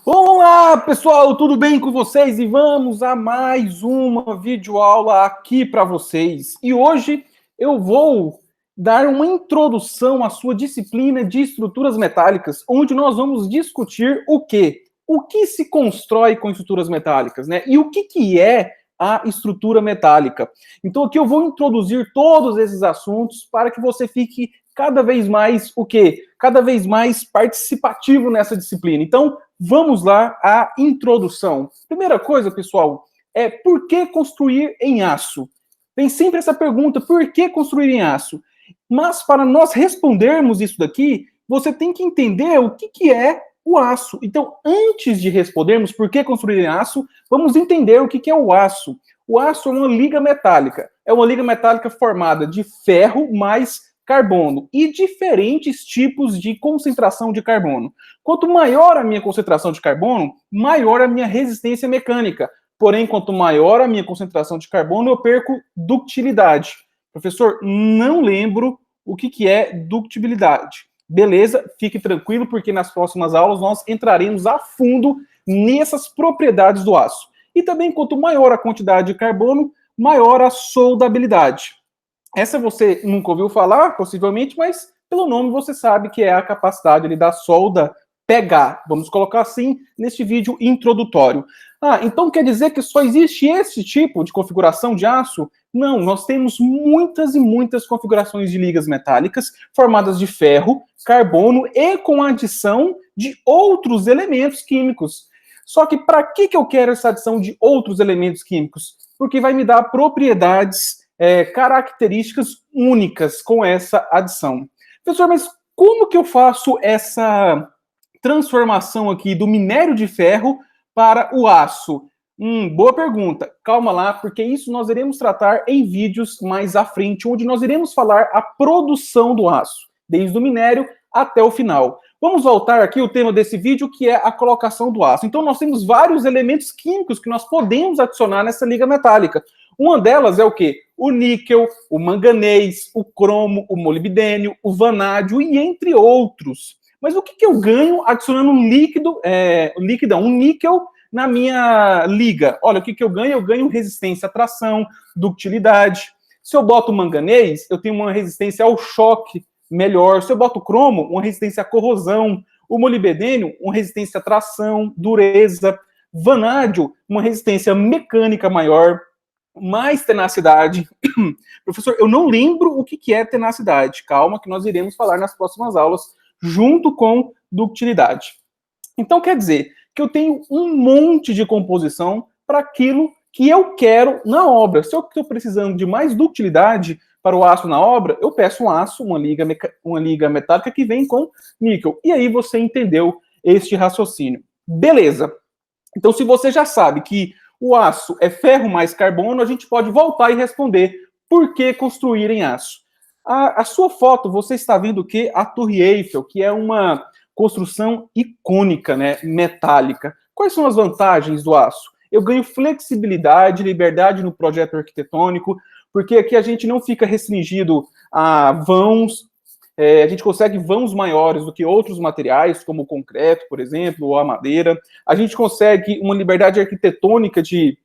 Olá, pessoal, tudo bem com vocês? E vamos a mais uma videoaula aqui para vocês. E hoje eu vou dar uma introdução à sua disciplina de estruturas metálicas, onde nós vamos discutir o quê? O que se constrói com estruturas metálicas, né? E o que é a estrutura metálica. Então aqui eu vou introduzir todos esses assuntos para que você fique cada vez mais o quê? Cada vez mais participativo nessa disciplina. Então, vamos lá à introdução. Primeira coisa, pessoal, é por que construir em aço? Tem sempre essa pergunta, por que construir em aço? Mas para nós respondermos isso daqui, você tem que entender o que é o aço. Então, antes de respondermos por que construir em aço, vamos entender o que é o aço. O aço é uma liga metálica. É uma liga metálica formada de ferro mais carbono e diferentes tipos de concentração de carbono. Quanto maior a minha concentração de carbono, maior a minha resistência mecânica. Porém, quanto maior a minha concentração de carbono, eu perco ductilidade. Professor, não lembro o que é ductibilidade. Beleza, fique tranquilo, porque nas próximas aulas nós entraremos a fundo nessas propriedades do aço. E também, quanto maior a quantidade de carbono, maior a soldabilidade. Essa você nunca ouviu falar, possivelmente, mas pelo nome você sabe que é a capacidade ali da solda pegar. Vamos colocar assim neste vídeo introdutório. Então quer dizer que só existe esse tipo de configuração de aço? Não, nós temos muitas e muitas configurações de ligas metálicas formadas de ferro, carbono e com a adição de outros elementos químicos. Só que para que eu quero essa adição de outros elementos químicos? Porque vai me dar propriedades características únicas com essa adição. Professor, mas como que eu faço essa transformação aqui do minério de ferro para o aço? Boa pergunta. Calma lá, porque isso nós iremos tratar em vídeos mais à frente, onde nós iremos falar a produção do aço, desde o minério até o final. Vamos voltar aqui ao tema desse vídeo, que é a colocação do aço. Então, nós temos vários elementos químicos que nós podemos adicionar nessa liga metálica. Uma delas é o quê? O níquel, o manganês, o cromo, o molibdênio, o vanádio e entre outros. Mas o que eu ganho adicionando um um níquel na minha liga? Olha, o que eu ganho? Eu ganho resistência à tração, ductilidade. Se eu boto manganês, eu tenho uma resistência ao choque melhor. Se eu boto cromo, uma resistência à corrosão. O molibdênio, uma resistência à tração, dureza. Vanádio, uma resistência mecânica maior. Mais tenacidade. Professor, eu não lembro o que é tenacidade. Calma, que nós iremos falar nas próximas aulas, junto com ductilidade. Então, quer dizer que eu tenho um monte de composição para aquilo que eu quero na obra. Se eu estou precisando de mais ductilidade para o aço na obra, eu peço um aço, uma liga metálica que vem com níquel. E aí você entendeu este raciocínio. Beleza. Então, se você já sabe que o aço é ferro mais carbono, a gente pode voltar e responder por que construir em aço. A sua foto, você está vendo o quê? A Torre Eiffel, que é uma construção icônica, né, metálica. Quais são as vantagens do aço? Eu ganho flexibilidade, liberdade no projeto arquitetônico, porque aqui a gente não fica restringido a vãos, a gente consegue vãos maiores do que outros materiais, como o concreto, por exemplo, ou a madeira. A gente consegue uma liberdade arquitetônica de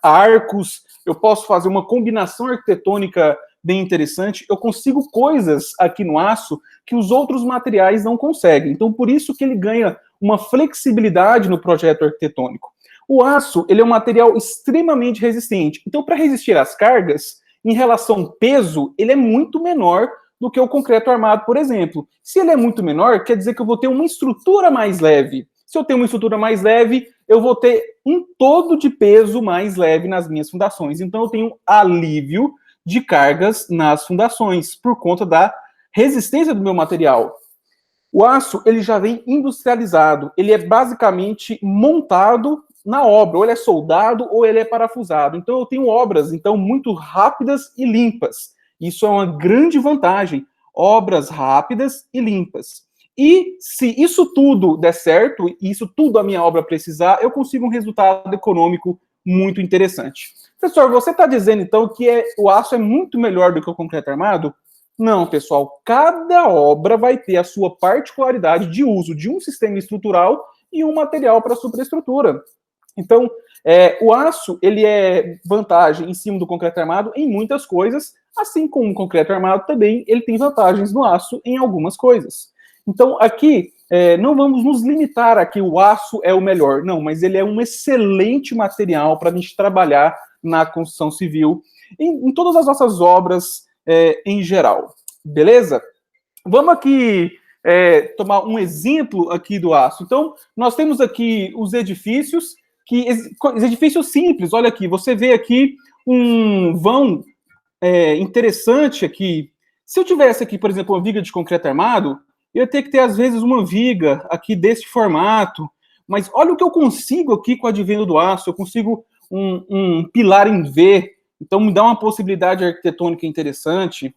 arcos. Eu posso fazer uma combinação arquitetônica bem interessante. Eu consigo coisas aqui no aço que os outros materiais não conseguem. Então, por isso que ele ganha uma flexibilidade no projeto arquitetônico. O aço, ele é um material extremamente resistente. Então, para resistir às cargas, em relação ao peso, ele é muito menor do que o concreto armado, por exemplo. Se ele é muito menor, quer dizer que eu vou ter uma estrutura mais leve. Se eu tenho uma estrutura mais leve, eu vou ter um todo de peso mais leve nas minhas fundações. Então, eu tenho alívio de cargas nas fundações, por conta da resistência do meu material. O aço, ele já vem industrializado. Ele é basicamente montado na obra, ou ele é soldado ou ele é parafusado. Então eu tenho obras então muito rápidas e limpas. Isso é uma grande vantagem. Obras rápidas e limpas. E se isso tudo der certo, e isso tudo a minha obra precisar, eu consigo um resultado econômico muito interessante. Professor, você está dizendo então que o aço é muito melhor do que o concreto armado? Não, pessoal. Cada obra vai ter a sua particularidade de uso de um sistema estrutural e um material para superestrutura. Então, o aço ele é vantagem em cima do concreto armado em muitas coisas, assim como o concreto armado também ele tem vantagens no aço em algumas coisas. Então, aqui, não vamos nos limitar a que o aço é o melhor, não, mas ele é um excelente material para a gente trabalhar na construção civil, em todas as nossas obras em geral. Beleza? Vamos aqui tomar um exemplo aqui do aço. Então, nós temos aqui os edifícios, os edifícios simples, olha aqui, você vê aqui um vão interessante aqui. Se eu tivesse aqui, por exemplo, uma viga de concreto armado, eu ia ter que ter, às vezes, uma viga aqui desse formato. Mas olha o que eu consigo aqui com o advento do aço. Eu consigo um pilar em V. Então, me dá uma possibilidade arquitetônica interessante.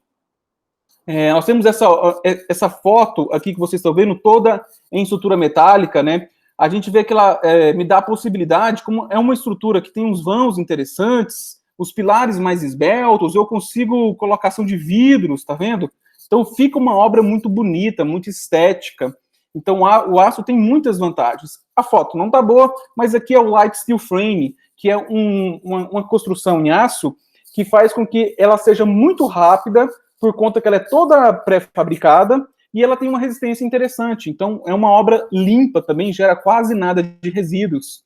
Nós temos essa foto aqui que vocês estão vendo, toda em estrutura metálica, né? A gente vê que ela me dá a possibilidade, como é uma estrutura que tem uns vãos interessantes, os pilares mais esbeltos, eu consigo colocação de vidros, tá vendo? Então fica uma obra muito bonita, muito estética. Então o aço tem muitas vantagens. A foto não tá boa, mas aqui é o light steel frame, que é uma construção em aço que faz com que ela seja muito rápida, por conta que ela é toda pré-fabricada e ela tem uma resistência interessante. Então é uma obra limpa também, gera quase nada de resíduos.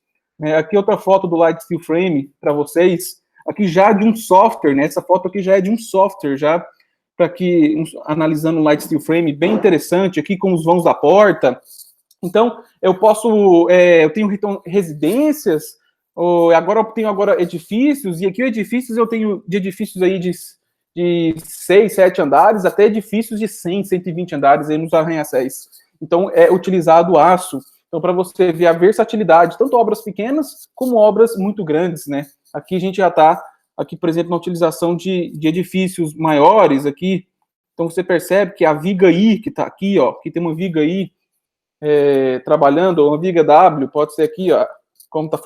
Aqui outra foto do light steel frame para vocês. Aqui já de um software, né? Essa foto aqui já é de um software, já para que analisando o light steel frame, bem interessante, aqui com os vãos da porta. Então, eu tenho residências, agora eu tenho edifícios, e aqui edifícios eu tenho de edifícios aí de 6, 7 andares, até edifícios de 100, 120 andares aí nos arranha-céus. Então, é utilizado aço. Então, para você ver a versatilidade, tanto obras pequenas como obras muito grandes, né? Aqui a gente já está, aqui, por exemplo, na utilização de edifícios maiores aqui. Então, você percebe que a viga I, que está aqui, ó, aqui tem uma viga I trabalhando, uma viga W, pode ser aqui, ó, como está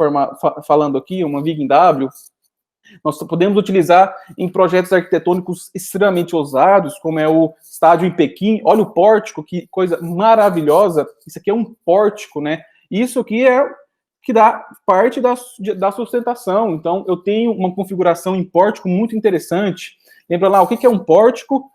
falando aqui, uma viga em W. Nós podemos utilizar em projetos arquitetônicos extremamente ousados, como é o estádio em Pequim. Olha o pórtico, que coisa maravilhosa. Isso aqui é um pórtico, né? Isso aqui é que dá parte da sustentação. Então, eu tenho uma configuração em pórtico muito interessante. Lembra lá, o que é um pórtico?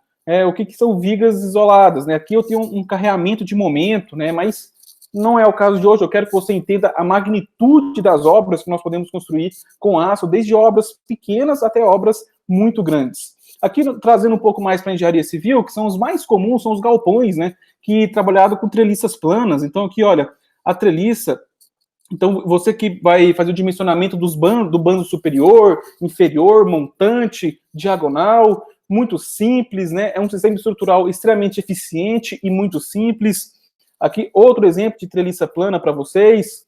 O que são vigas isoladas, né? Aqui eu tenho um carreamento de momento, né? Mas não é o caso de hoje. Eu quero que você entenda a magnitude das obras que nós podemos construir com aço, desde obras pequenas até obras muito grandes. Aqui, trazendo um pouco mais para a engenharia civil, que são os mais comuns, são os galpões, né? Que trabalhado com treliças planas. Então, aqui, olha, a treliça. Então, você que vai fazer o dimensionamento do bando superior, inferior, montante, diagonal, muito simples, né? É um sistema estrutural extremamente eficiente e muito simples. Aqui, outro exemplo de treliça plana para vocês.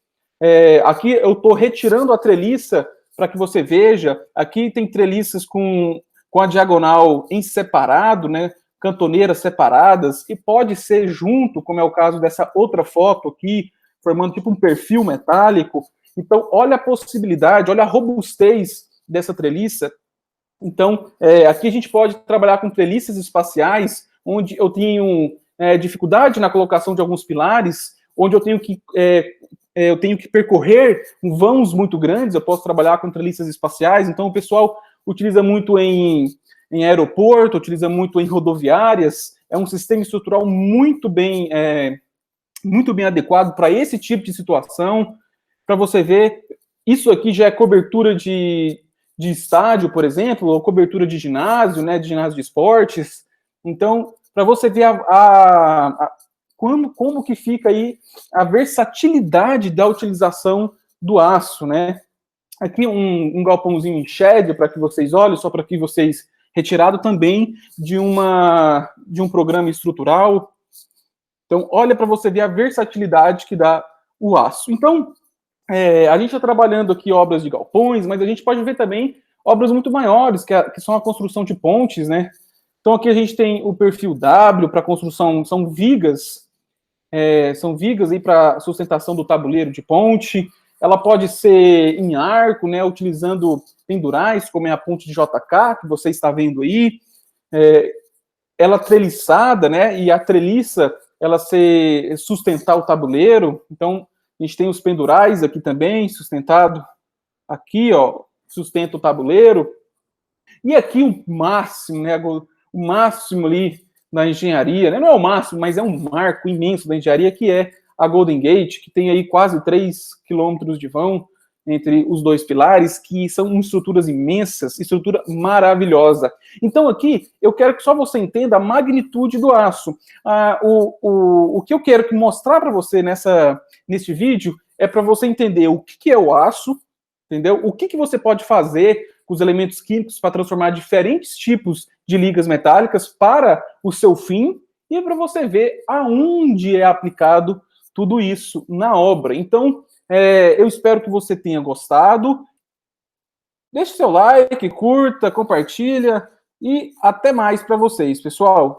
Aqui eu estou retirando a treliça para que você veja. Aqui tem treliças com a diagonal em separado, né? Cantoneiras separadas, e pode ser junto, como é o caso dessa outra foto aqui, formando tipo um perfil metálico. Então, olha a possibilidade, olha a robustez dessa treliça. Então, aqui a gente pode trabalhar com treliças espaciais, onde eu tenho dificuldade na colocação de alguns pilares, onde eu tenho que percorrer vãos muito grandes. Eu posso trabalhar com treliças espaciais. Então, o pessoal utiliza muito em aeroporto, utiliza muito em rodoviárias. É um sistema estrutural muito bem adequado para esse tipo de situação. Para você ver, isso aqui já é cobertura de estádio, por exemplo, ou cobertura de ginásio, né, de ginásio de esportes. Então, para você ver como que fica aí a versatilidade da utilização do aço, né? Aqui um galpãozinho em shed para que vocês olhem, só para que vocês retirado também de um programa estrutural. Então, olha para você ver a versatilidade que dá o aço. Então, A gente está trabalhando aqui obras de galpões, mas a gente pode ver também obras muito maiores, que são a construção de pontes, né? Então aqui a gente tem o perfil W para construção, são vigas aí para sustentação do tabuleiro de ponte. Ela pode ser em arco, né, utilizando pendurais, como é a ponte de JK, que você está vendo aí. Ela treliçada, né, e a treliça, ela sustentar o tabuleiro. Então, a gente tem os pendurais aqui também, sustentado. Aqui, ó, sustenta o tabuleiro. E aqui o máximo, né, o máximo ali na engenharia, né, não é o máximo, mas é um marco imenso da engenharia, que é a Golden Gate, que tem aí quase 3 quilômetros de vão entre os dois pilares, que são estruturas imensas, estrutura maravilhosa. Então aqui, eu quero que só você entenda a magnitude do aço. O que eu quero mostrar para você nesse vídeo é para você entender o que é o aço, entendeu? O que você pode fazer com os elementos químicos para transformar diferentes tipos de ligas metálicas para o seu fim, e para você ver aonde é aplicado tudo isso na obra. Então, eu espero que você tenha gostado. Deixe seu like, curta, compartilha, e até mais para vocês, pessoal.